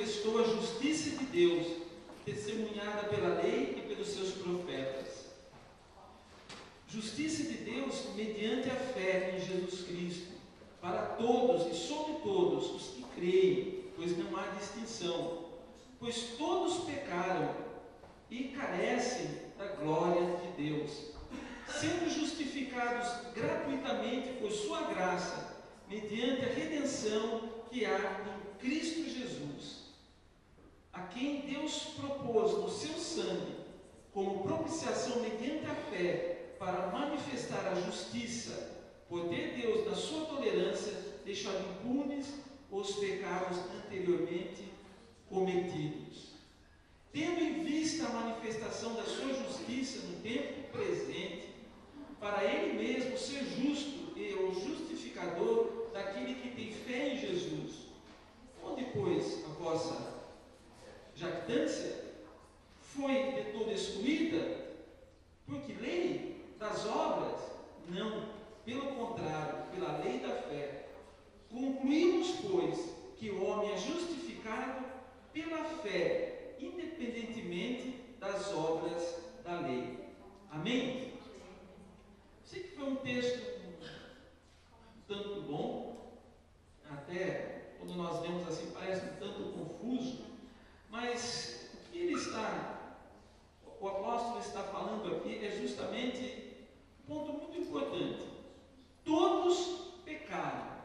manifestou a justiça de Deus, testemunhada pela lei e pelos seus profetas. Justiça de Deus mediante a fé em Jesus Cristo, para todos e sobre todos os que creem, pois não há distinção, pois todos pecaram e carecem da glória de Deus, sendo justificados gratuitamente por sua graça, mediante a redenção que há em Cristo Jesus, a quem Deus propôs no seu sangue, como propiciação mediante a fé, para manifestar a justiça, poder de Deus, na sua tolerância, deixar impunes os pecados anteriormente cometidos. Tendo em vista a manifestação da sua justiça no tempo presente, para Ele mesmo ser justo e o justificador daquele que tem fé em Jesus. Onde, pois, a vossa jactância foi de toda excluída? Porque lei das obras? Não, pelo contrário, pela lei da fé. Concluímos, pois, que o homem é justificado pela fé, independentemente das obras da lei. Amém? Sei que foi um texto um tanto bom, até quando nós vemos assim parece um tanto confuso, mas o que o apóstolo está falando aqui é justamente um ponto muito importante. Todos pecaram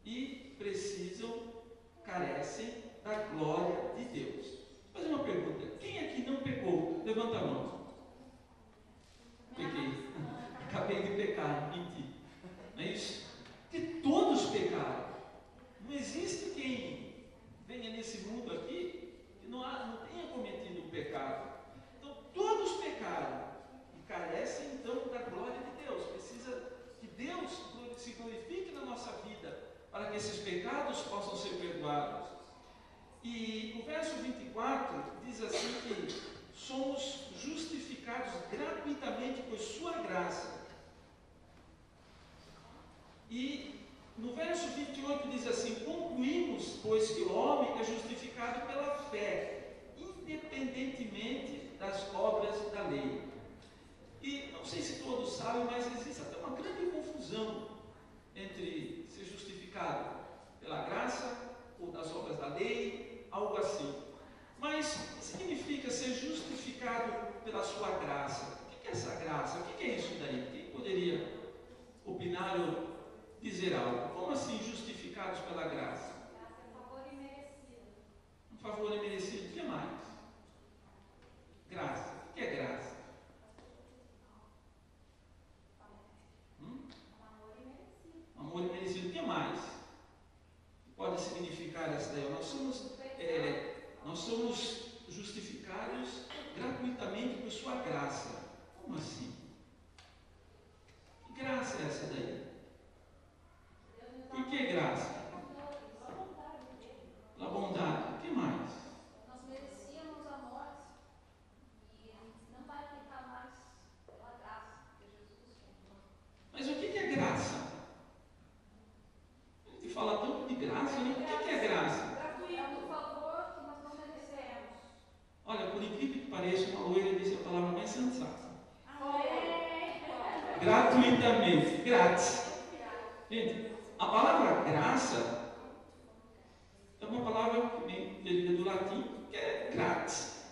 e carecem da glória de Deus. Vou fazer uma pergunta: quem aqui não pecou? Levanta a mão. Pequei. Acabei de pecar, menti. Não é isso? Porque todos pecaram. Não existe quem venha nesse mundo aqui que não tenha cometido o pecado. Então, todos pecaram e carecem, então, da glória de Deus. Precisa que Deus se glorifique na nossa vida para que esses pecados possam ser perdoados. E o verso 24 diz assim que somos justificados gratuitamente por sua graça. E no verso 28 diz assim: concluímos, pois, que o homem é justificado pela fé, independentemente das obras da lei. E não sei se todos sabem, mas existe até uma grande confusão entre ser justificado pela graça ou das obras da lei, algo assim. Mas o que significa ser justificado pela sua graça? O que é essa graça? O que é isso daí? Quem poderia opinar ou dizer algo? Como assim justificados pela graça? Graça é favor imerecido. Um favor imerecido. O que mais? Graça. O que é graça? Amor imerecido. Amor imerecido. O que mais? Pode significar essa daí? Nós somos justificados gratuitamente por sua graça. Como assim? Que graça é essa daí? Por que graça? Pela bondade. O que mais? Nós merecíamos a morte e não vai aplicar mais pela graça de Jesus. Mas o que é graça? A gente fala tanto de graça, né? O que é graça? Gratuito, favor que nós não merecemos. Olha, por incrível que pareça, uma loira disse a palavra mais sensata. Amém. Gratuitamente, grátis. Gente, a palavra graça é uma palavra que vem do latim, que é grátis.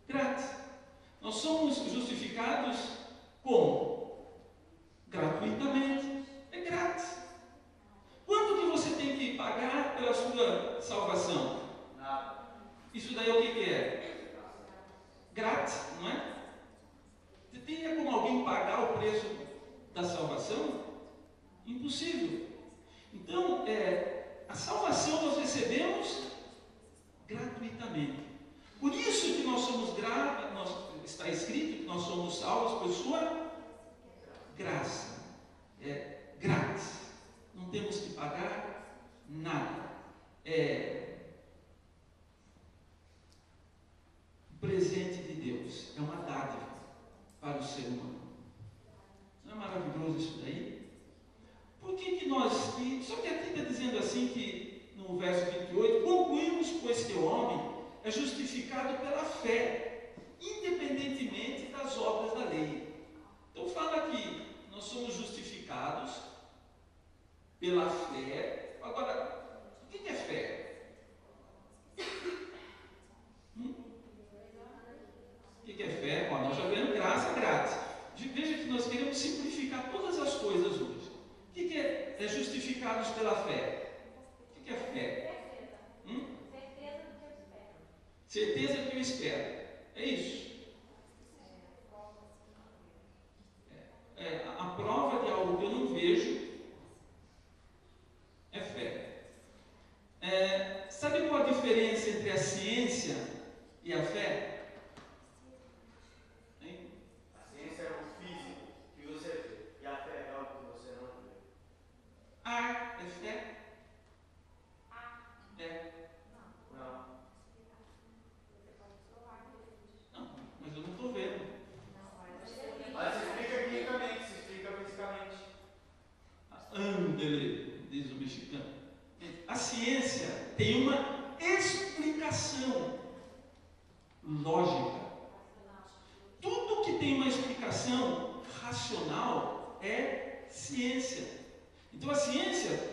Grátis. Nós somos justificados como? Gratuitamente. É grátis. Quanto que você tem que pagar pela sua salvação? Nada. Isso daí é o que é? Grátis, não é? Você teria como alguém pagar o preço da salvação? Impossível. Então, a salvação nós recebemos gratuitamente. Por isso que nós somos está escrito que nós somos salvos por sua graça. É grátis. Não temos que pagar nada. O presente de Deus é uma dádiva para o ser humano. Não é maravilhoso isso daí? Por que nós... Só que aqui está dizendo assim que no verso 28, concluímos pois, que o homem é justificado pela fé, independentemente das obras da lei. Então fala que nós somos justificados pela fé. Agora, o que é fé? O que é fé? Ó, nós já vemos graça grátis. Veja que nós queremos simplificar todas as coisas hoje. O que é justificados pela fé? O que é fé? Certeza do que eu espero. É isso. A prova de algo que eu não vejo é fé. Sabe qual a diferença entre a ciência e a fé? Ar é fé? Não, mas eu não estou vendo. Mas se explica quimicamente, se explica fisicamente. Andele, diz o mexicano. A ciência tem uma explicação lógica. Tudo que tem uma explicação racional é ciência. Então a ciência,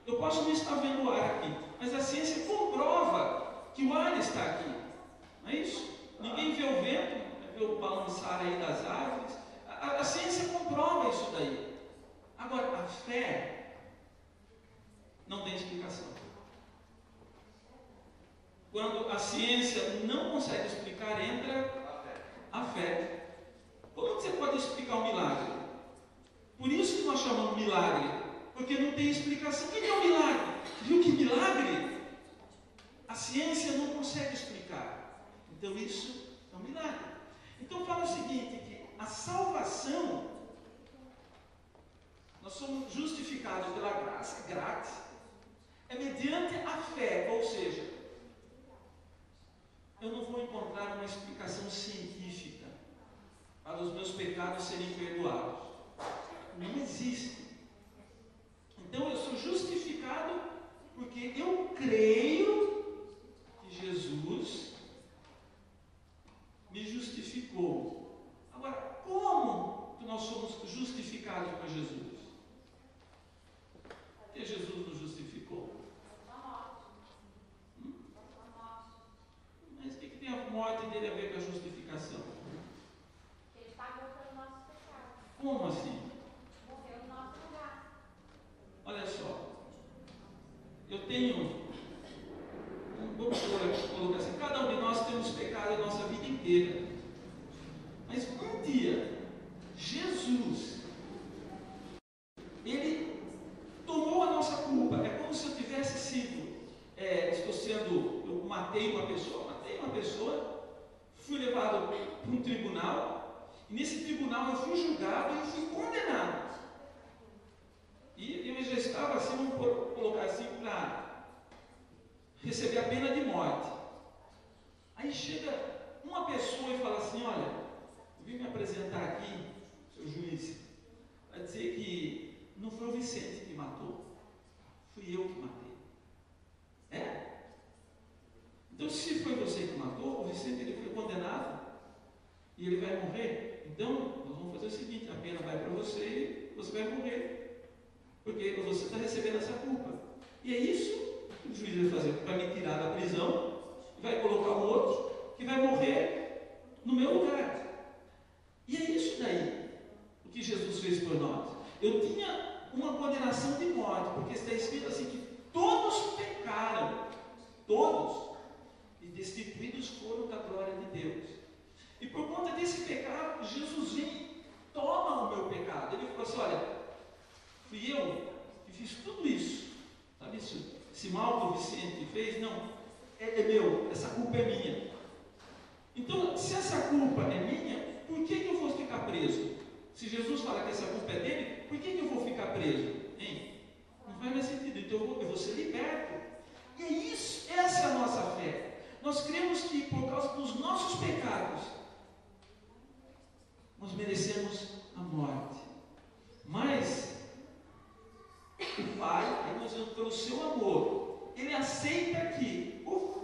eu posso não estar vendo o ar aqui, mas a ciência comprova que o ar está aqui. Não é isso? Ninguém vê o vento, vê o balançar aí das árvores. A ciência comprova isso daí. Agora, a fé não tem explicação. Quando a ciência não consegue explicar, entra a fé. Como você pode explicar um milagre? Por isso que nós chamamos milagre, porque não tem explicação. O que é um milagre? Viu que milagre? A ciência não consegue explicar. Então isso é um milagre. Então fala o seguinte, que a salvação, nós somos justificados pela graça grátis, é mediante a fé, ou seja, eu não vou encontrar uma explicação científica para os meus pecados serem perdoados. Não existe. Então eu sou justificado porque eu creio que Jesus me justificou. Agora, como que nós somos justificados por Jesus? Porque Jesus nos justificou. Mas o que tem a morte dele a ver com a justificação? Ele pagou pelos nossos pecados. Como assim? Morreu no nosso lugar. Olha só, eu tenho, vamos colocar assim, cada um de nós temos pecado a nossa vida inteira. Mas um dia, Jesus, Ele tomou a nossa culpa. É como se eu tivesse sido, eu matei uma pessoa, fui levado para um tribunal, e nesse tribunal eu fui julgado e fui condenado. E eu já estava assim, vamos colocar assim, para receber a pena de morte. Aí chega uma pessoa e fala assim, olha, eu vim me apresentar aqui, seu juiz, para dizer que não foi o Vicente que matou, fui eu que matei. Então se foi você que matou, o Vicente ele foi condenado e ele vai morrer. Então nós vamos fazer o seguinte, a pena vai para você e você vai morrer, porque você está recebendo essa culpa. E é isso que o juiz vai fazer, vai me tirar da prisão e vai colocar um outro que vai morrer no meu lugar. E é isso daí o que Jesus fez por nós. Eu tinha uma condenação de morte, porque está escrito assim que todos pecaram, todos, e destituídos foram da glória de Deus. E por conta desse pecado, Jesus vem, toma o meu pecado. Ele falou assim, olha, fui eu que fiz tudo isso. Sabe isso? Esse mal que o Vicente fez, não, é meu, essa culpa é minha. Então, se essa culpa é minha, por que eu vou ficar preso? Se Jesus fala que essa culpa é dele, por que eu vou ficar preso? Hein? Não faz mais sentido. Então eu vou ser liberto. E é isso, essa é a nossa fé. Nós cremos que por causa dos nossos pecados, nós merecemos a morte. Mas o Pai, aí nós vemos pelo seu amor, Ele aceita que o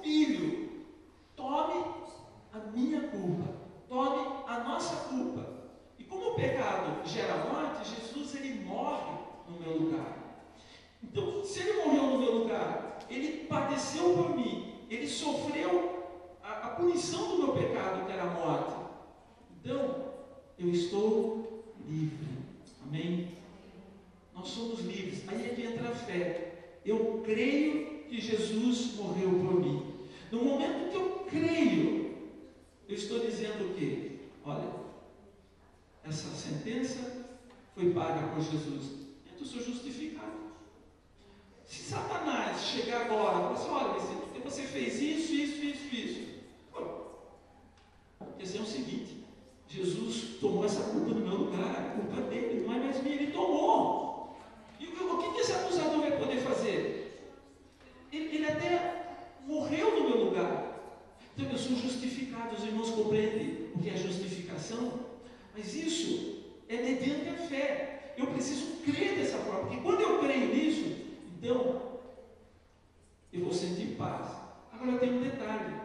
padeceu por mim, ele sofreu a punição do meu pecado, que era a morte. Então, eu estou livre. Amém? Nós somos livres. Aí é que entra a fé. Eu creio que Jesus morreu por mim. No momento que eu creio, eu estou dizendo o quê? Olha, essa sentença foi paga por Jesus. Eu sou justificado. Se Satanás chegar agora e falar assim, olha, porque você fez isso. Quer dizer o seguinte, Jesus tomou essa culpa no meu lugar, a culpa dele, não é mais minha, ele tomou. E o que esse acusador vai poder fazer? Ele até morreu no meu lugar. Então eu sou justificado, os irmãos compreendem o que é justificação? Mas isso é mediante a fé. Eu preciso crer dessa forma, porque quando eu creio nisso, então eu vou sentir paz. Agora tem um detalhe.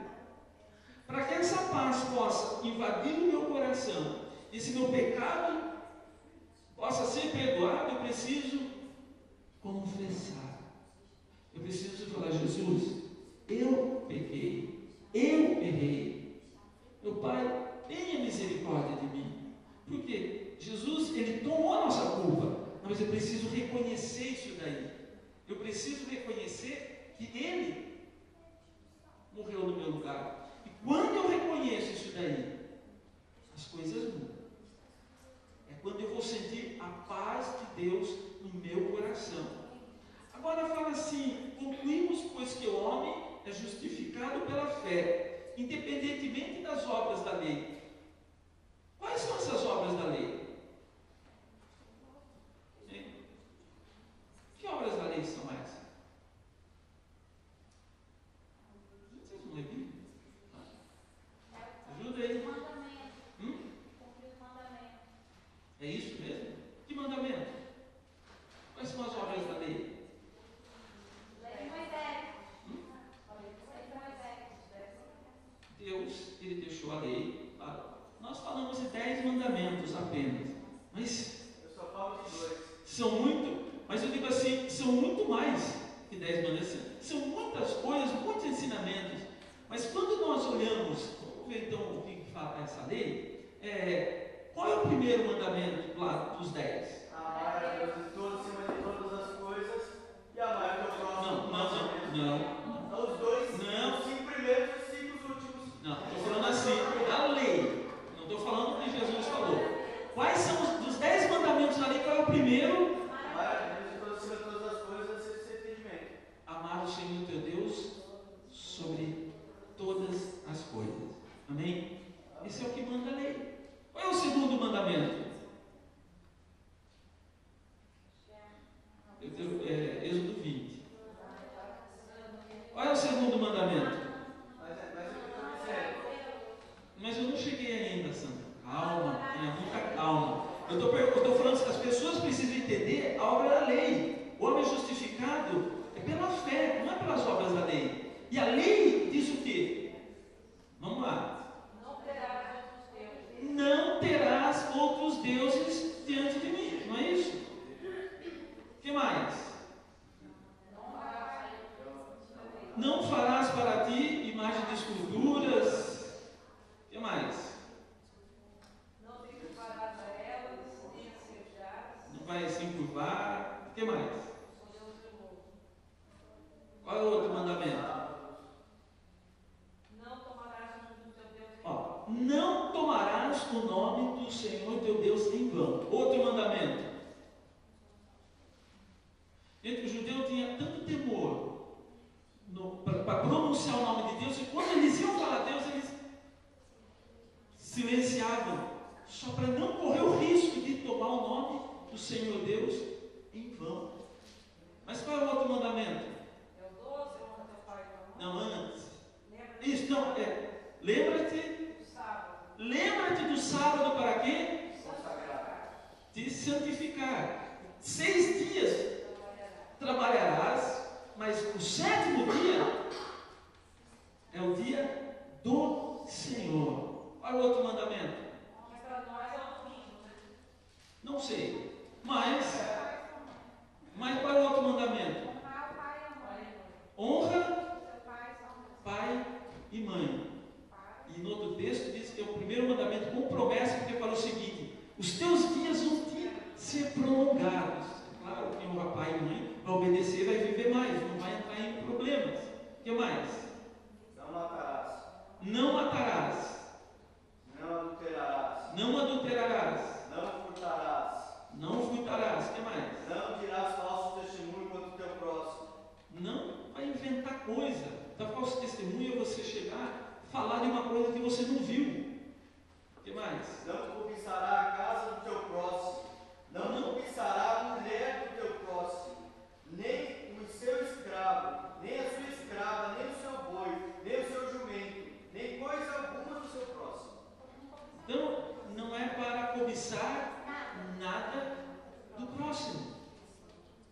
Para que essa paz possa invadir o meu coração, esse meu pecado possa ser perdoado, eu preciso confessar. Eu preciso falar, Jesus, eu pequei, eu errei. Meu Pai, tenha misericórdia de mim. Porque Jesus, ele tomou a nossa culpa, mas eu preciso reconhecer isso daí. Eu preciso reconhecer que ele morreu no meu lugar. E quando eu reconheço isso daí, as coisas mudam. É quando eu vou sentir a paz de Deus no meu coração. Agora fala assim, concluímos, pois, que o homem é justificado pela fé, independentemente das obras da lei. Quais são essas obras da lei? Que obras da lei são essas? Vocês não lêem Bíblia? Ajuda aí. Cumprir os mandamentos. É isso mesmo? Que mandamento? Quais são as obras da lei? Lei de Moisés. Lei de Moisés. Deus, ele deixou a lei. Nós falamos de 10 mandamentos apenas, mas Eu só falo de 2. são muito, mas eu digo assim, são muito mais que 10 mandamentos. São muitas coisas, muitos ensinamentos. Mas quando nós olhamos, vamos ver então o que fala essa lei, qual é o primeiro mandamento lá dos 10? Amar a Deus de todo, acima de todas as coisas, e amar o teu próximo. Não. Os dois, Não. os 5 primeiros e os 5 últimos. Não, estou falando assim, a lei. Não estou falando o que Jesus falou. Quais são dos 10 mandamentos da lei? Qual é o primeiro? Amar a Deus de todo, acima de todas as coisas, sem entendimento. Amar o Senhor teu Deus sobre todas as coisas. Amém? Esse é o que manda a lei. Qual é o segundo mandamento? Êxodo 20. Qual é o segundo mandamento? Mas o que eu estou dizendo? Mas eu não cheguei ainda, Sandra. Calma, tenha muita calma. Eu estou falando que as pessoas precisam entender a obra da lei. O homem é justificado é pela fé, não é pelas obras da lei. E a lei diz o quê? Vamos lá. Não terás outros deuses diante de mim. Não é isso? O que mais? Não farás para ti imagem de esculturas. O que mais? Não vai se encurvar. O que mais? Qual é o outro mandamento? Não tomarás o nome do Senhor teu Deus em vão. Outro mandamento. Gente, o judeu tinha tanto temor para pronunciar o nome de Deus, e quando eles iam falar a Deus, eles silenciavam, só para não correr o risco de tomar o nome do Senhor Deus em vão. Mas qual é o outro mandamento? Não, antes. Isso, não, Lembra-te do sábado para quê? Te santificar. 6 dias trabalharás, mas o 7º dia é o dia do Senhor. Qual é o outro mandamento? Não sei. Mas qual é o outro mandamento? Honra Não matarás. Não adulterarás. Não adulterarás. Não furtarás. Não furtarás. O que mais? Não dirás falso testemunho contra o teu próximo. Não vai inventar coisa. Da falso testemunho é você chegar, falar de uma coisa que você não viu. O que mais? Não cobiçará a casa do teu próximo. Não cobiçará a mulher do teu próximo. Nem o seu escravo, nem a sua escrava, nem o seu boi, nem o seu jumento, nem coisa alguma do seu próximo. Então, não é para cobiçar nada do próximo.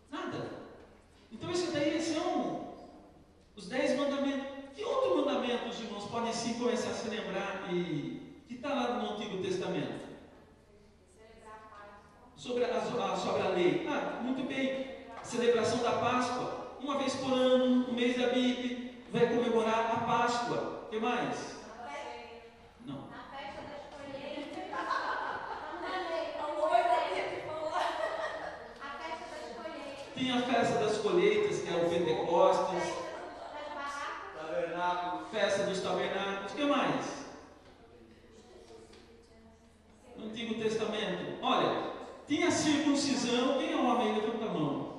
Nada. Então, isso daí são os 10 mandamentos. Que outro mandamento, os irmãos, podem sim começar a se lembrar e que está lá no Antigo Testamento? Sobre a lei. Muito bem. A celebração da Páscoa. Uma vez por ano, no mês da Bíblia, vai comemorar a Páscoa. O que mais? Não. Na festa das colheitas. A festa das colheitas. Tem a festa das colheitas, que é o Pentecostes. Tabernáculo. Festa dos tabernáculos. O que mais? No Antigo Testamento. Olha, tem a circuncisão. Quem é homem? Levanta a mão.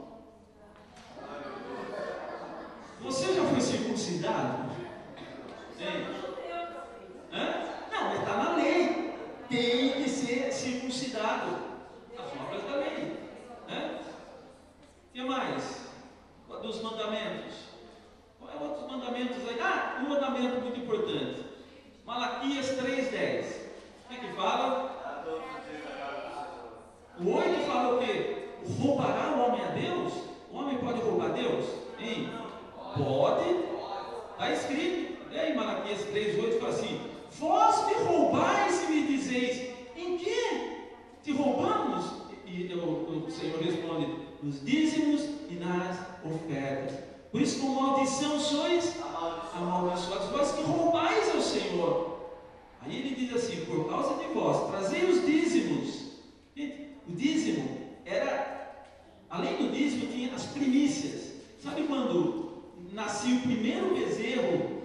Você já foi circuncidado? Não, está na lei. Tem que ser circuncidado. As obras da lei. O que mais? Dos mandamentos. Qual é outros mandamentos aí? Um mandamento muito importante. Malaquias 3:10. O que fala? O 8 fala o quê? Roubará o homem a Deus? O homem pode roubar a Deus? Hein? Pode. Está escrito. Em Malaquias 3:8 fala assim: vós me roubais e me dizeis, em que te roubamos? E o Senhor responde: nos dízimos e nas ofertas. Por isso, com maldição sois amaldiçoados, vós que roubais ao Senhor. Aí ele diz assim: por causa de vós, trazei os dízimos. Gente, o dízimo era, além do dízimo, tinha as primícias. Sabe quando nascia o primeiro bezerro,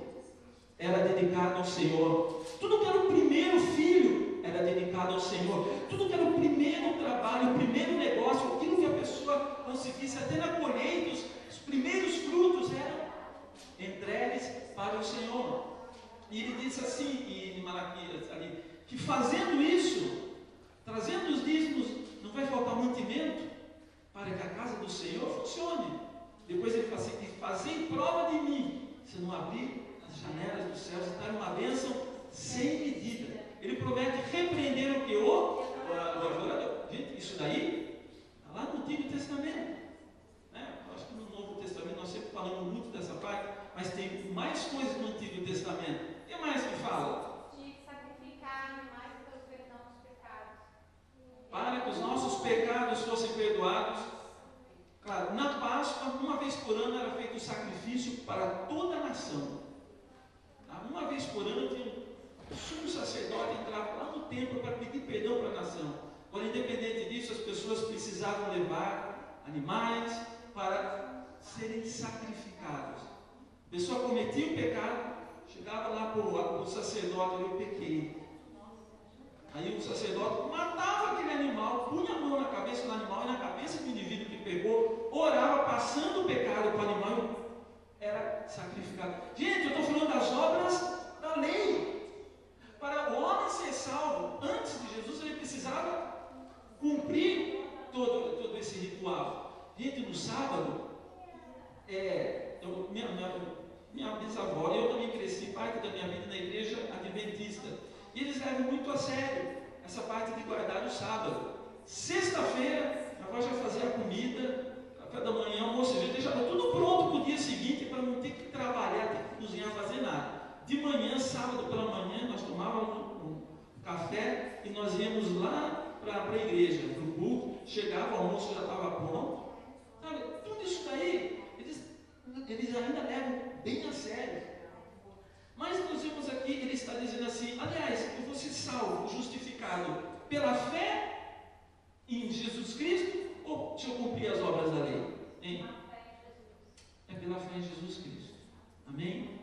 era dedicado ao Senhor. Tudo que era o primeiro filho era dedicado ao Senhor. Tudo que era o primeiro trabalho, o primeiro negócio, aquilo que a pessoa conseguisse até na colheita, os primeiros frutos eram entregues para o Senhor. E ele disse assim em Malaquias ali, que fazendo isso, trazendo os dízimos, não vai faltar mantimento para que a casa do Senhor funcione. Depois ele fala assim: fazei prova de mim, se não abrir as janelas dos céus e dar uma bênção sem medida. Ele promete repreender o que? O adorador. Gente, isso daí está lá no Antigo Testamento. Eu acho que no Novo Testamento nós sempre falamos muito dessa parte, mas tem mais coisas no Antigo Testamento. O que mais que fala? De sacrificar animais pelo perdão dos pecados. Para que os nossos pecados fossem perdoados. Claro, na Páscoa, uma vez por ano era feito o sacrifício para toda a nação. Uma vez por ano tinha o sumo sacerdote entrava lá no templo para pedir perdão para a nação. Agora, independente disso, as pessoas precisavam levar animais para serem sacrificados. A pessoa cometia o pecado, chegava lá para o sacerdote: eu pequei. Aí o sacerdote matava aquele animal, punha a mão na cabeça do animal e na cabeça do indivíduo que pegou, orava, passando o pecado para o animal, era sacrificado. Gente, eu estou falando das obras da lei. Para o homem ser salvo, antes de Jesus, ele precisava cumprir todo esse ritual. Gente, no sábado, minha bisavó, eu também cresci parte da minha vida na igreja adventista. E eles levam muito a sério essa parte de guardar o sábado. Sexta-feira, a avó já fazia a comida, café da manhã, almoço, a gente deixava tudo pronto para o dia seguinte, para não ter que trabalhar, ter que cozinhar, fazer nada. De manhã, sábado pela manhã, nós tomávamos um café e nós íamos lá para a igreja, para o culto. Chegava, o almoço já estava pronto. Sabe, tudo isso daí, eles ainda levam bem a sério. Mas nós vemos aqui, ele está dizendo assim: aliás, eu vou ser salvo, justificado pela fé em Jesus Cristo, ou se eu cumprir as obras da lei? Hein? É pela fé em Jesus Cristo. Amém?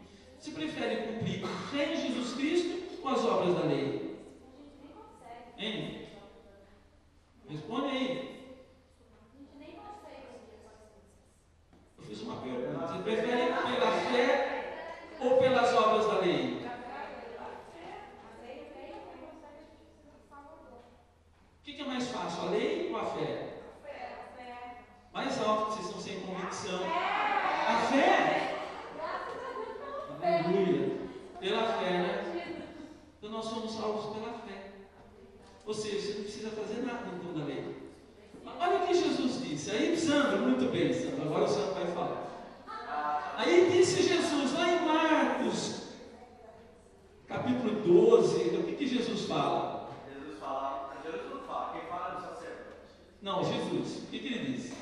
Você prefere cumprir a fé em Jesus Cristo ou as obras da lei? Hein? Responde aí. Eu fiz uma pergunta. Você prefere pela fé ou pelas obras da lei? O que é mais fácil, a lei ou a fé? Mais alto, que vocês estão sem convicção. A fé? Aleluia. Pela fé, né? Então nós somos salvos pela fé. Ou seja, você não precisa fazer nada então da lei. Olha o que Jesus disse. Aí, Sandro, muito bem, Sandro. Agora o Sandro vai falar. Aí disse Jesus, lá em Marcos, capítulo 12, o que Jesus fala? Jesus não fala, quem fala é o sacerdote. Não, Jesus, o que ele disse?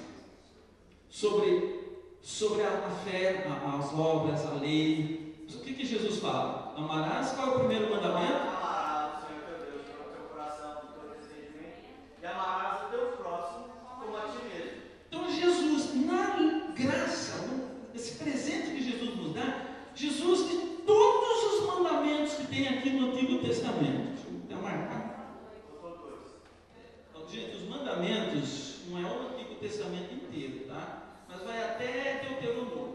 Sobre a fé, as obras, a lei. O que Jesus fala? Amarás, qual é o primeiro mandamento? Amarás o Senhor teu Deus com o teu coração, com todo entendimento, e amarás o teu próximo como a ti mesmo. Então Jesus, na graça, esse presente que Jesus nos dá, Jesus, de todos os mandamentos que tem aqui no Antigo Testamento, deixa eu até marcar. Então, gente, os mandamentos não é o Antigo Testamento inteiro, tá? Mas vai até Deuteronômio.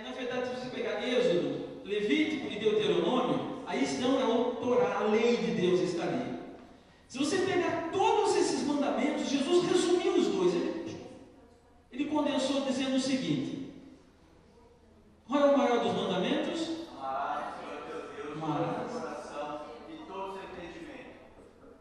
Na verdade, se você pegar Êxodo, Levítico e Deuteronômio, aí estão a Torá, a lei de Deus está ali. Se você pegar todos esses mandamentos, Jesus resumiu os dois. Ele condensou dizendo o seguinte: qual é o maior dos mandamentos? Amarás o Senhor teu Deus com todo o coração e todo o seu entendimento.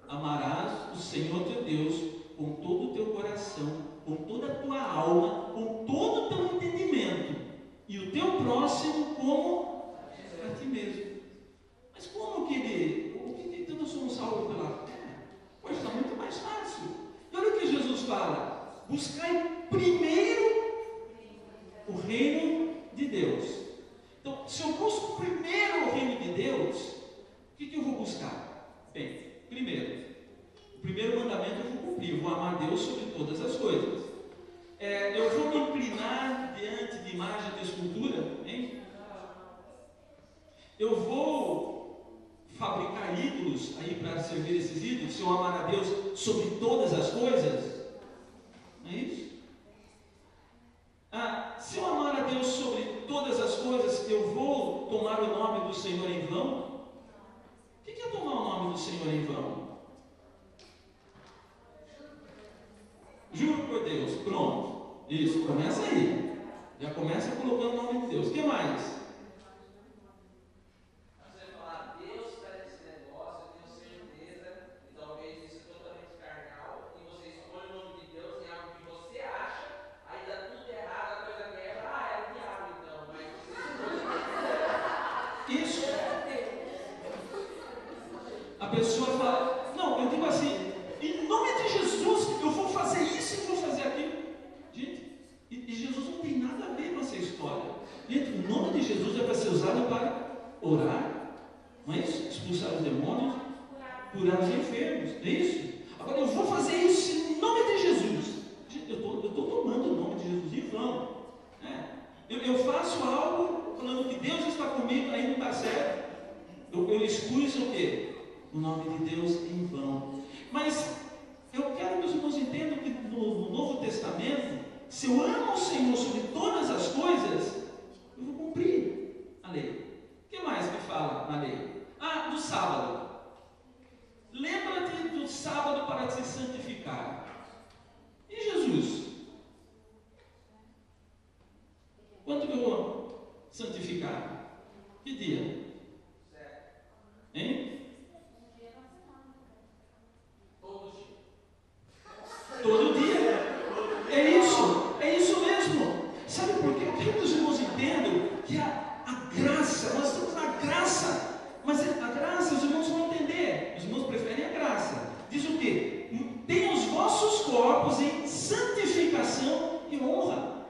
Amarás o Senhor teu Deus com todo o teu coração, com toda a tua alma, com todo o teu entendimento, e o teu próximo como a ti mesmo. Mas como que então nós somos salvos pela fé? Pois está muito mais fácil. E olha o que Jesus fala: buscai primeiro o reino de Deus. Então, se eu busco primeiro o reino de Deus, o que eu vou buscar? Bem, o primeiro mandamento eu vou cumprir, eu vou amar Deus sobre todas as coisas. Eu vou me inclinar diante de imagem de escultura, hein? Eu vou fabricar ídolos aí para servir esses ídolos, se eu amar a Deus sobre todas as coisas, não é isso? Se eu amar a Deus sobre todas as coisas, eu vou tomar o nome do Senhor em vão? O que é tomar o nome do Senhor em vão? Juro por Deus, pronto. Isso, começa aí. Já começa colocando o nome de Deus. O que mais? Você falar, Deus faz esse negócio, eu tenho certeza, e talvez isso é totalmente carnal, e você escolhe o nome de Deus em algo que você acha, aí dá tudo errado, a coisa quebra, é o diabo então, mas você escolhe. Isso. A pessoa fala, não, eu digo assim, em nome de Jesus, eu vou fazer isso e vou fazer aquilo. Gente, e Jesus não tem nada a ver com essa história. Gente, o nome de Jesus é para ser usado para orar, não é isso? Expulsar os demônios, curar os enfermos, é isso? Agora eu vou fazer isso em nome de Jesus. Gente, eu estou tomando o nome de Jesus em vão. Eu faço algo falando que Deus está comigo, aí não está certo. Eu expus o quê? O nome de Deus em vão. Mas eu quero que os irmãos entendam que no Novo Testamento, se eu amo o Senhor sobre todas as coisas, eu vou cumprir a lei. O que mais me fala na lei? Do sábado. Lembra-te do sábado para te santificar. E Jesus? Quando que eu vou santificar? Que dia? Hein? Todo dia. É isso mesmo. Sabe por quê? Eu quero que os irmãos entendam que a graça, nós estamos na graça, mas a graça os irmãos vão entender. Os irmãos preferem a graça. Diz o quê? Tem os vossos corpos em santificação e honra.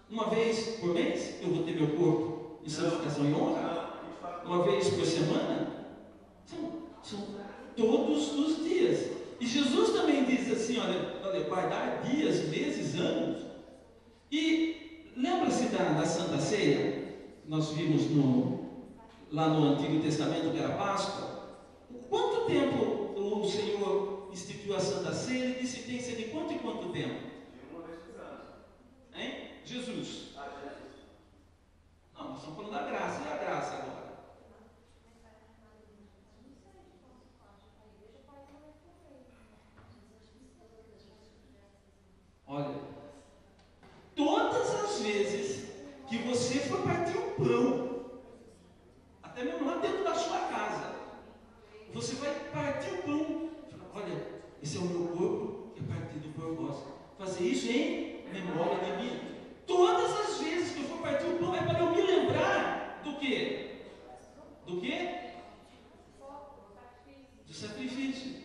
Uma vez por mês eu vou ter meu corpo em santificação e honra? Uma vez por semana? São todos os dias. E Jesus também diz assim, olha, vai dar dias, meses, anos. E lembra-se da Santa Ceia? nós vimos lá no Antigo Testamento, que era a Páscoa, quanto tempo o Senhor instituiu a Santa Ceia? Ele disse que tem que ser de quanto em quanto tempo? De uma vez por ano. Hein? Jesus. Ah, Jesus. Não, nós estamos falando da graça. E a graça agora? Olha, todas as vezes que você for partir um pão, até mesmo lá dentro da sua casa, você vai partir o pão. Olha, esse é o meu corpo que é partido por vós. Fazer isso em memória de mim. Todas as vezes que eu for partir o pão é para eu me lembrar do quê? Do quê? Do sacrifício.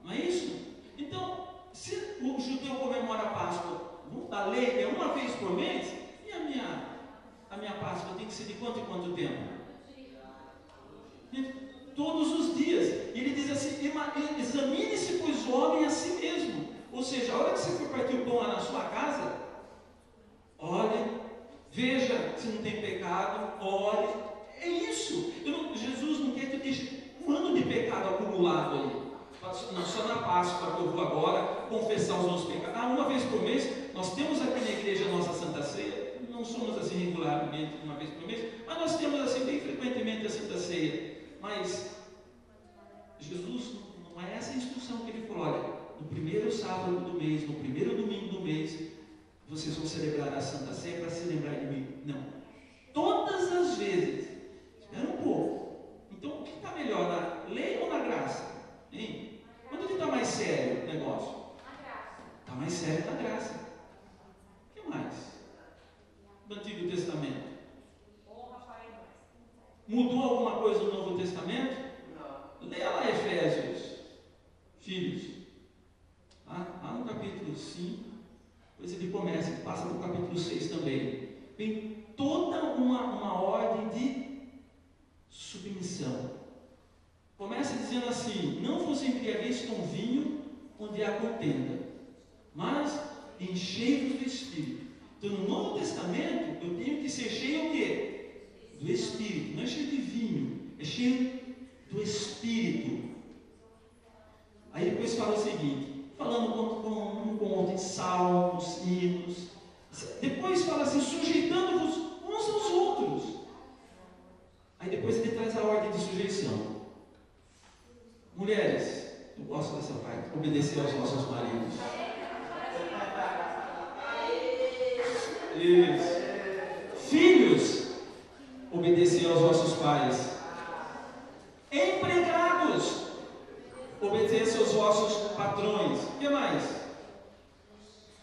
Não é isso? Então, se o judeu comemora a Páscoa, a lei é uma vez por mês, e a minha Páscoa tem que ser de quanto em quanto tempo? Todos os dias. Ele diz assim: examine-se, pois, o homem a si mesmo. Ou seja, a hora que você for partir o pão lá na sua casa, olhe, veja se não tem pecado, olhe. É isso. Jesus não quer que eu deixe um ano de pecado acumulado aí. Não, só na Páscoa que eu vou agora confessar os nossos pecados. Uma vez por mês, nós temos aqui na igreja a nossa Santa Ceia. Não somos assim regularmente, uma vez por mês, mas nós temos assim bem frequentemente a Santa Ceia. Mas Jesus, não é essa a instrução que ele falou: olha, no primeiro sábado do mês, no primeiro domingo do mês, vocês vão celebrar a Santa Ceia para se lembrar de mim. Não. Todas as vezes. Espera um pouco. Então, o que está melhor, na lei ou na graça? Hein? Quando que está mais sério o negócio? Na graça. Está mais sério na graça. O que mais? Do Antigo Testamento. Mudou alguma coisa no Novo Testamento? Não. Leia lá Efésios, filhos. Lá no capítulo 5, depois ele começa, ele passa para o capítulo 6 também. Tem toda uma ordem de submissão. Começa dizendo assim: não vos embriagueis com vinho onde há contenda, mas enchei-vos do Espírito. Então, no Novo Testamento, eu tenho que ser cheio o quê? Do Espírito. Não é cheio de vinho, é cheio do Espírito. Aí depois fala o seguinte, falando um com outro em salmos, hinos. Depois fala assim: sujeitando-vos uns aos outros. Aí depois ele traz a ordem de sujeição. Mulheres, eu gosto dessa parte, obedecer aos vossos maridos. Isso. Filhos, obedecer aos vossos pais. Empregados, obedecer aos vossos patrões. O que mais?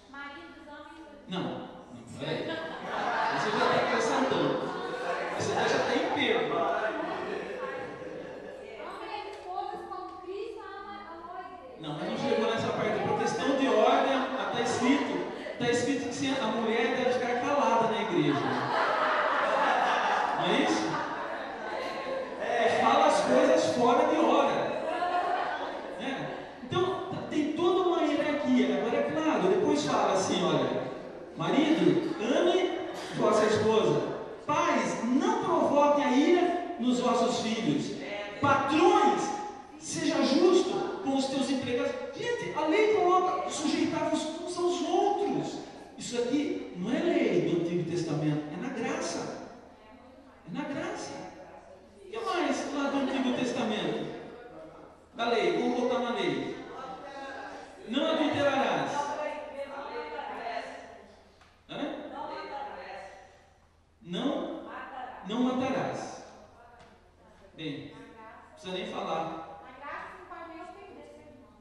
Maridos, homens. Não, peraí. Você já está acrescentando. Você já está em perda. Amem as esposas como Cristo amou a igreja. Não, mas não chegou nessa parte. Por questão de ordem, está escrito que a mulher deve ficar calada na igreja. Não é isso? Fala as coisas fora de hora. Então, tem toda uma hierarquia. Agora, é claro, depois fala assim: olha, marido, ame vossa esposa. Pais, não provoquem a ira nos vossos filhos. Patrões, seja justo com os teus empregados. Gente, a lei coloca sujeitar-vos uns aos outros. Isso aqui não é lei do Antigo Testamento, é na graça. É na graça. O que mais lá do Antigo Testamento? Da lei, vamos voltar na lei. Não adulterarás. Não matarás. Bem, não precisa nem falar. Na graça não pode nem ofender seu irmão.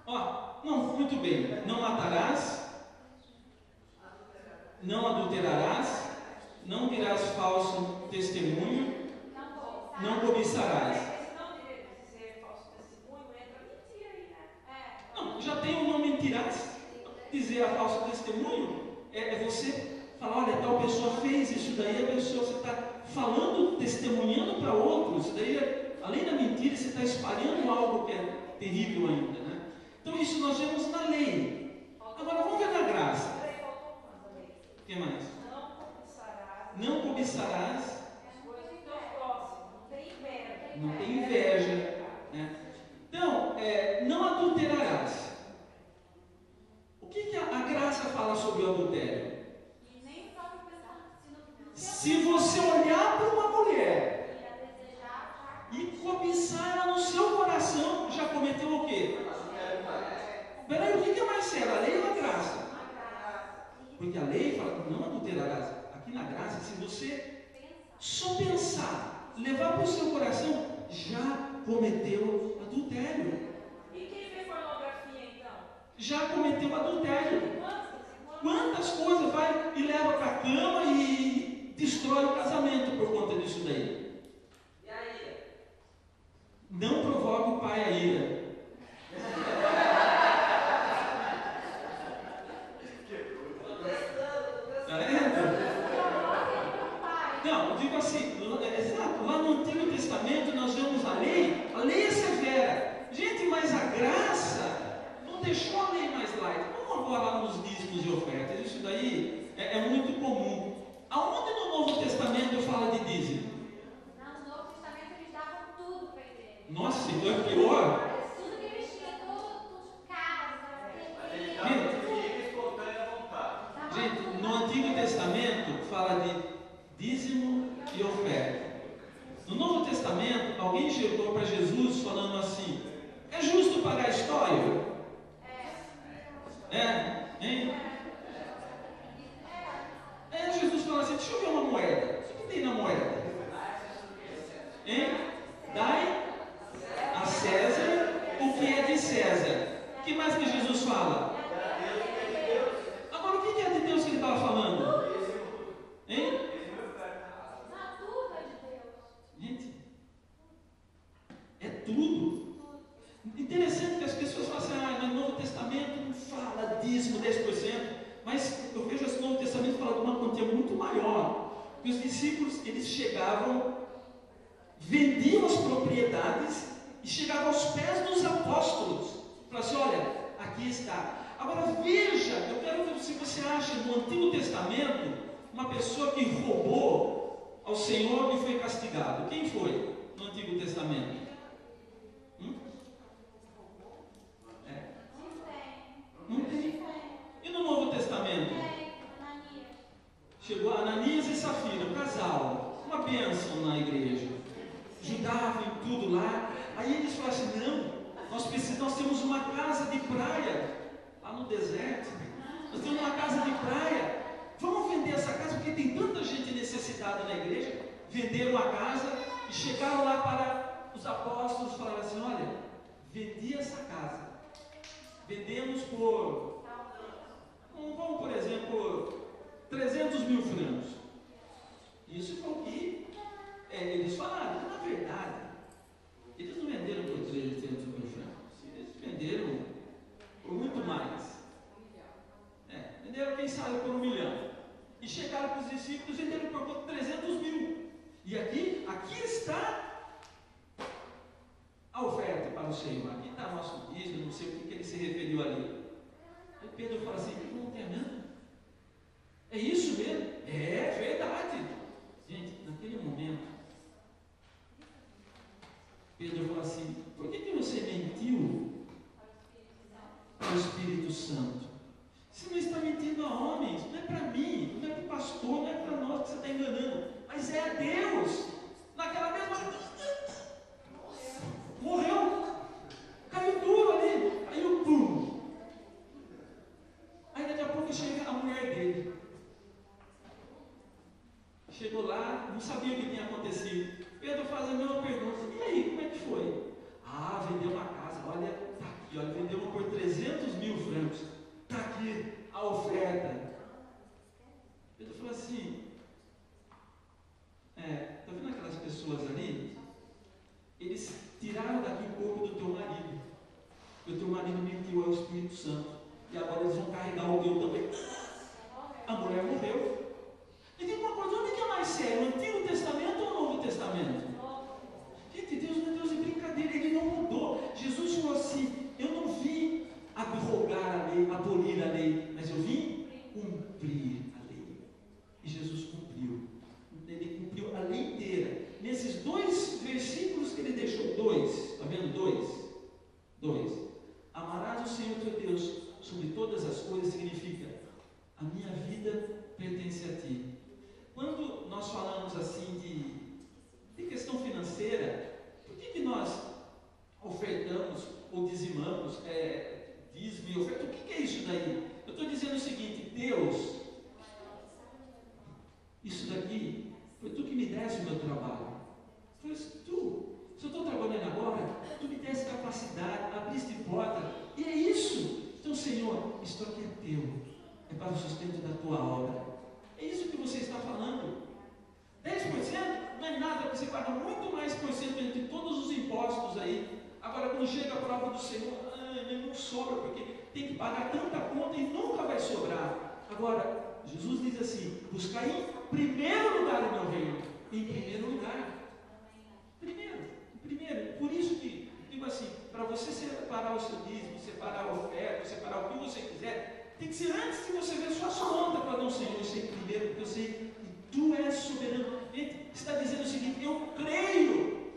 Ó, não, muito bem. Não matarás, não adulterarás, não dirás falso testemunho, não cobiçarás. Não, já tem o não mentirás. Dizer a falso testemunho é você falar: olha, tal pessoa fez isso daí, a pessoa, você está falando, testemunhando para outros. Isso daí, além da mentira, você está espalhando algo que é terrível ainda, né? Então isso nós vemos na lei. Agora vamos ver na graça. O que mais? Não cobiçarás Não cobiçarás. Não tem inveja. Né? Então, não adulterarás. O que a graça fala sobre o adultério? Se você olhar para uma mulher e cobiçar ela no seu coração, já cometeu o quê? Peraí, o que é mais sério, a lei ou a graça? Porque a lei fala, não adulterarás. Aqui na graça, se você só pensar, levar para o seu coração, já cometeu adultério. E quem vê pornografia então? Já cometeu adultério. Quantas coisas vai e leva para a cama e destrói o casamento por conta disso daí? E a ira? Não provoque o pai a ira. Não, eu digo assim, exato, lá no Antigo Testamento nós vemos a lei é severa. Gente, mas a graça não deixou a lei mais light. Vamos agora lá nos dízimos e ofertas, isso daí é muito comum. Aonde no Novo Testamento fala de dízimo? No Novo Testamento eles davam tudo para a igreja. Nossa, então é pior. Tudo que eles tinham, tudo, casa, Mas ele dá muito livre, espontânea vontade. Gente, no Antigo Testamento fala de dízimo e oferta. No Novo Testamento, alguém chegou para Jesus falando assim: é justo pagar a história? Hein? Jesus fala assim: deixa eu ver uma moeda. O que tem na moeda? Hein? Dai a César o que é de César. O que mais que Jesus fala? Agora, o que é de Deus que ele estava falando? Hein? Na dúvida de Deus. Gente, é tudo. Interessante que as pessoas falam assim: no Novo Testamento não fala dízimo 10%, mas eu vejo esse Novo Testamento fala de uma quantia muito maior. Que os discípulos, eles chegavam, vendiam as propriedades e chegavam aos pés dos apóstolos. Falavam assim: olha, aqui está. Agora veja, eu quero ver se você acha no Antigo Testamento uma pessoa que roubou ao Senhor e foi castigado. Quem foi no Antigo Testamento? Não tem. E no Novo Testamento? Chegou Ananias e Safira, um casal, uma bênção na igreja. Ajudavam em tudo lá. Aí eles falaram assim: não, nós temos uma casa de praia lá no deserto. Nós temos uma casa de praia. Vamos vender essa casa porque tem tanta gente necessitada na igreja. Venderam a casa e chegaram lá para os apóstolos e falaram assim: olha, vendi essa casa. Vendemos por, vamos por exemplo, 300 mil francos. Isso foi o que eles falaram. Na verdade, eles não venderam por 300 mil francos. Eles venderam por muito mais. Venderam, quem sabe, por 1 milhão. E chegaram para os discípulos e venderam por 300 mil. E aqui está a oferta para o Senhor. Aqui está o nosso dízimo, não sei o que ele se referiu ali. Aí Pedro fala assim: não tem mesmo? É isso mesmo? É verdade. Gente, naquele momento, Pedro fala assim: por que você mentiu ao Espírito Santo? Você não está mentindo a homens, não é para mim, não é para o pastor, não é para nós que você está enganando, mas é a Deus. Naquela mesma morreu, caiu duro ali, aí o pum. Aí daqui a pouco chega a mulher dele. Chegou lá, não sabia o que tinha acontecido. Pedro faz a mesma pergunta: e aí, como é que foi? Ah, vendeu uma casa, olha, está aqui, olha, vendeu uma por 300 mil francos. Está aqui a oferta. Pedro falou assim: está vendo aquelas pessoas ali? Eles tiraram daqui o corpo do teu marido. O teu marido mentiu ao Espírito Santo. E agora eles vão carregar o teu também. A mulher morreu. E tem uma coisa: onde que é mais sério? O Antigo Testamento ou o Novo Testamento? Gente, Deus não é Deus de brincadeira. Ele não mudou. Jesus falou assim: eu não vim abrogar a lei, abolir a lei, mas eu vim cumprir a lei. E Jesus de oferta. O que é isso daí? Eu estou dizendo o seguinte: Deus, isso daqui foi tu que me desse o meu trabalho. Foi tu. Se eu estou trabalhando agora, tu me desse capacidade, abriste porta, e é isso. Então, Senhor, isto aqui é teu, é para o sustento da tua obra. É isso que você está falando. 10% não é nada, você paga muito mais por cento entre todos os impostos aí. Agora, quando chega a prova do Senhor, não sobra, porque tem que pagar tanta conta e nunca vai sobrar. Agora, Jesus diz assim: buscar em primeiro lugar o meu reino. Em primeiro lugar. Primeiro. Por isso que, digo assim, para você separar o seu dízimo, separar a oferta, separar o que você quiser, tem que ser antes de você ver suas contas para não, Senhor, isso em primeiro, porque eu sei que tu és soberano. Ele está dizendo o seguinte: eu creio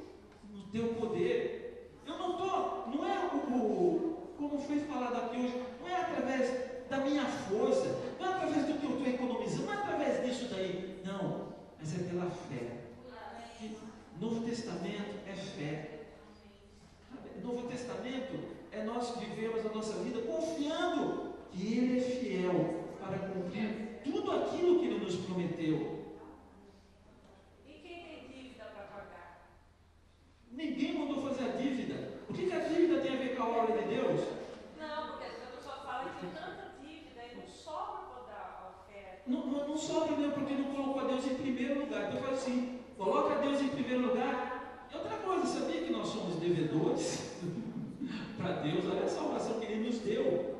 no teu poder. Eu não estou, não é como foi falado aqui hoje, não é através da minha força, não é através do que eu estou economizando, não é através disso daí, não, mas é pela fé. Novo Testamento é fé. Novo Testamento é nós vivemos a nossa vida confiando que Ele é fiel para cumprir tudo aquilo que Ele nos prometeu. E quem tem dívida para pagar? Ninguém mandou fazer a dívida. O que a dívida tem a ver com a obra de Deus? Não, porque a pessoa fala que tem tanta dívida e não sobra para dar a oferta. Não sobra mesmo, porque não colocou a Deus em primeiro lugar. Então eu falo assim: coloca a Deus em primeiro lugar. E outra coisa, sabia que nós somos devedores para Deus? Olha a salvação que Ele nos deu.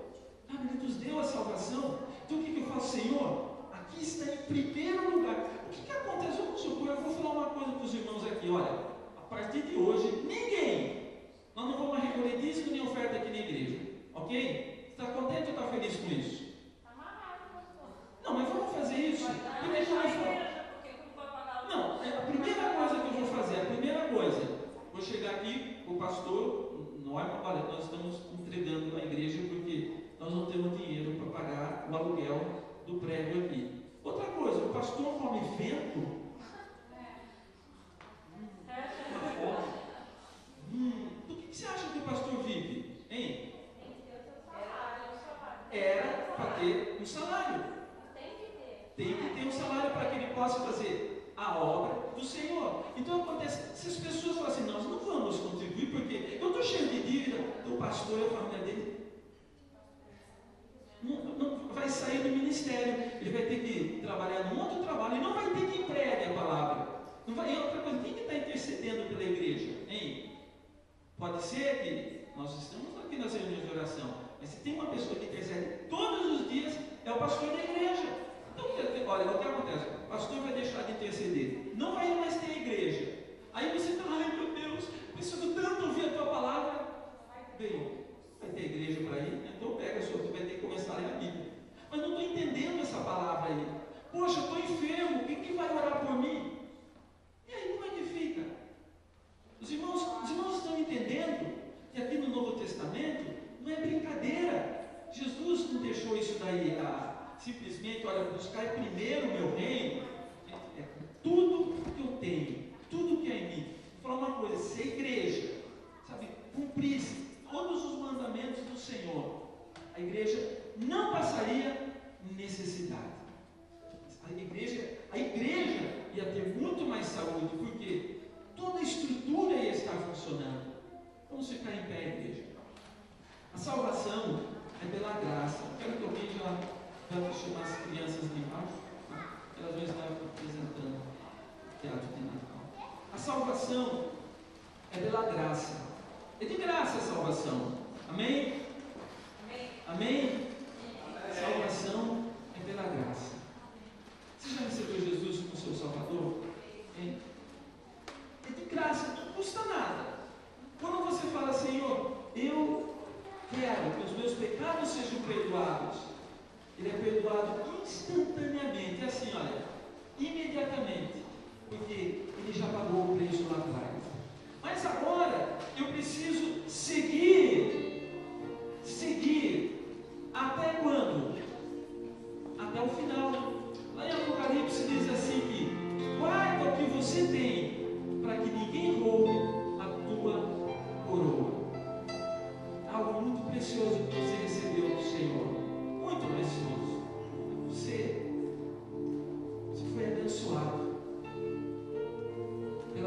Ele nos deu a salvação. Então o que eu faço? Senhor, aqui está em primeiro lugar. O que acontece? Vamos supor, eu vou falar uma coisa para os irmãos aqui. Olha, a partir de hoje, nós não vamos recolher dízimo nem oferta aqui na igreja. Ok? Está contente ou está feliz com isso? Está amarrado, pastor. Não, mas vamos fazer isso. Não deixar a igreja, porque como vai pagar o Não, a primeira coisa que eu vou fazer, vou chegar aqui, o pastor, olha, nós estamos entregando na igreja porque nós não temos dinheiro para pagar o aluguel do prédio aqui. Outra coisa, o pastor come vento. Do que você acha que o pastor vive? Hein? Tem que ter o seu salário. Era para ter um salário. Tem que ter. Tem que ter um salário para que ele possa fazer a obra do Senhor. Então acontece, se as pessoas falam assim: nós não vamos contribuir porque eu estou cheio de dívida, o pastor e a família dele não vai sair do ministério, ele vai ter que trabalhar num outro trabalho e não vai ter quem pregue a palavra. Não vai, e outra coisa, quem que está intercedendo pela igreja? Hein? Pode ser que nós estamos aqui nas reuniões de oração, mas se tem uma pessoa que intercede todos os dias, é o pastor da igreja. Então, olha, o que acontece? O pastor vai deixar de interceder, não vai mais ter igreja. Aí você está: ai meu Deus, preciso tanto ouvir a tua palavra. Bem, vai ter igreja para ir? Então pega a sua, tu vai ter que começar a ler a Bíblia. Mas não estou entendendo essa palavra aí. Poxa, eu estou enfermo, quem que vai orar por mim? E aí, como é que fica? Os irmãos estão entendendo que aqui no Novo Testamento não é brincadeira. Jesus não deixou isso daí simplesmente: olha, buscar primeiro o meu reino. É tudo que eu tenho, tudo que é em mim. Vou falar uma coisa: ser igreja, sabe, cumprisse todos os mandamentos do Senhor, a igreja não passaria necessidade. A igreja ia ter muito mais saúde, porque toda a estrutura ia estar funcionando. Vamos ficar em pé, igreja. A salvação é pela graça. Quero que alguém já chamar as crianças de embaixo, tá? Elas vão estar apresentando o teatro de Natal. A salvação é pela graça. É de graça a salvação. Amém? Amém? Salvação é pela graça. Você já recebeu Jesus como seu Salvador? É de graça, não custa nada. Quando você fala: Senhor, eu quero que os meus pecados sejam perdoados, ele é perdoado instantaneamente. É assim, olha, imediatamente, porque ele já pagou o preço lá atrás. Mas agora eu preciso seguir. Até quando? Até o final. Lá em Apocalipse diz assim que guarda o que você tem, para que ninguém roube a tua coroa. Algo muito precioso que você recebeu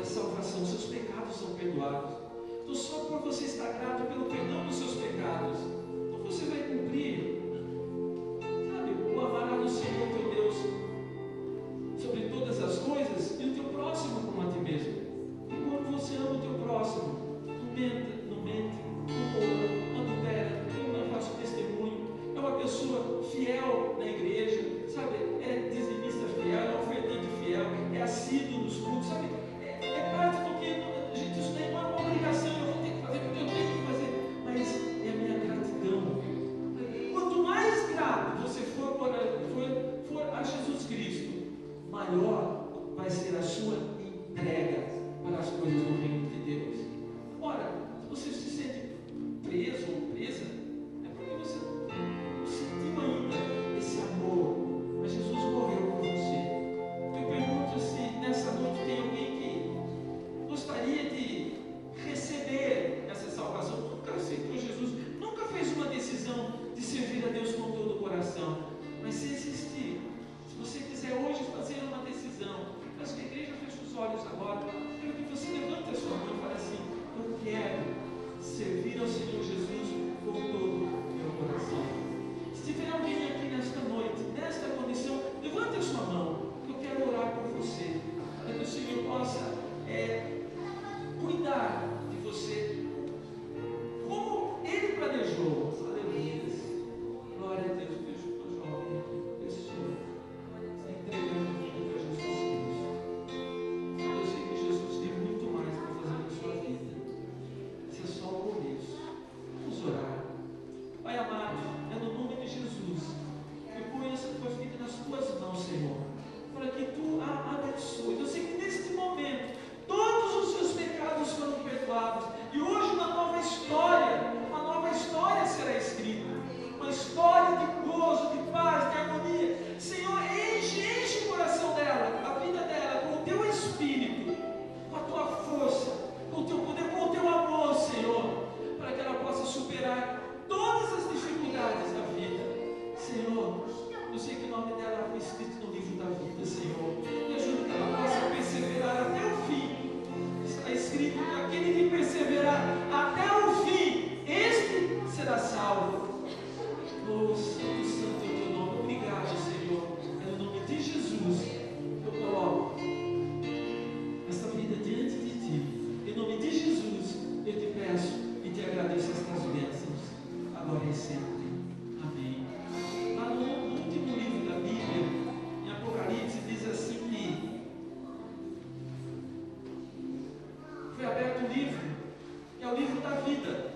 para a salvação, seus pecados são perdoados. Então, só por você estar grato pelo perdão dos seus pecados, então você vai cumprir, sabe, o amarás o Senhor teu Deus sobre todas as coisas e o teu próximo como a ti mesmo. E quando você ama o teu próximo, não mente, não rouba, não adultera, não faça testemunho, é uma pessoa fiel na igreja, sabe, é dizimista fiel, é ofertante fiel, é assíduo nos cultos, sabe, é parte do que a gente, isso não é uma obrigação, eu vou ter que fazer porque eu tenho que fazer, mas é a minha gratidão. Quanto mais grato você for a Jesus Cristo, maior vai ser a sua entrega para as coisas do reino de Deus. Ora, se você se sente preso ou presa, é porque você não sentiu ainda esse amor, mas Jesus morreu por você. Eu pergunto se nessa noite tem alguém que gostaria de receber essa salvação, nunca aceitou Jesus, nunca fez uma decisão de servir a Deus com todo o coração, mas se existir, se você quiser hoje fazer uma decisão, peço que a igreja feche os olhos agora, quero que você levante a sua mão e fale assim: eu quero servir ao Senhor Jesus com todo o meu coração. Se tiver alguém aqui nesta noite, nesta condição, levante a sua mão, eu quero orar por você, para que o Senhor possa cuidar de você como Ele planejou. Aleluia. Glória a Deus. Veja o jovem aqui, pessoa, entregando tudo para Jesus Cristo. Eu sei que Jesus tem muito mais para fazer na sua vida. Esse é só o começo. Vamos orar. Pai amado, é no nome de Jesus, eu ponho essa tua vida nas tuas mãos, Senhor, para que tu a abençoe. Eu sei que neste momento todos os seus pecados foram perdoados e hoje uma nova história será escrita, uma história de gozo, de paz, de harmonia. Senhor, enche o coração dela, a vida dela, com o teu Espírito, com a tua força, com o teu poder, com o teu amor, Senhor, para que ela possa superar todas as dificuldades da vida. Senhor, eu sei que o nome dela foi escrito no livro da vida, Senhor. Me ajuda que ela possa perseverar até o fim. Está escrito que aquele que perseverar até o fim, este será salvo. Oh, Santo, Santo é o teu nome. Obrigado, Senhor. É no nome de Jesus eu coloco esta vida diante de ti. Em nome de Jesus eu te peço e te agradeço estas bênçãos, agora e sempre. Amém. Lá no último livro da Bíblia, em Apocalipse, diz assim que foi aberto um livro, que é o livro da vida.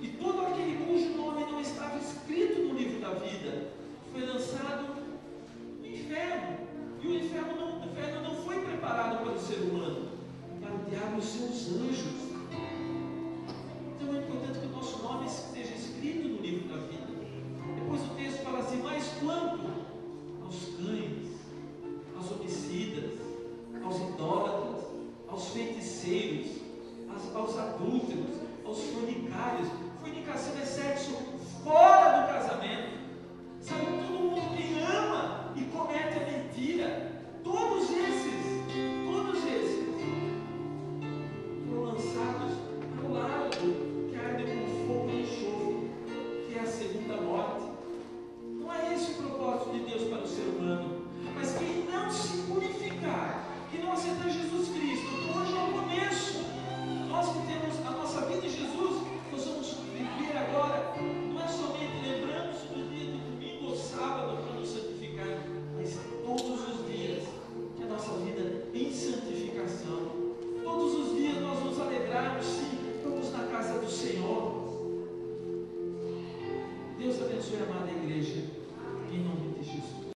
E todo aquele cujo nome não estava escrito no livro da vida foi lançado no inferno. E o inferno não foi preparado para o ser humano, para o diabo e os seus anjos. Então é importante que o nosso nome esteja escrito no livro da vida. Depois o texto fala assim: mas quanto aos cães, aos homicidas, aos idólatras, aos feiticeiros, aos adúlteros, aos fornicários. Fornicação é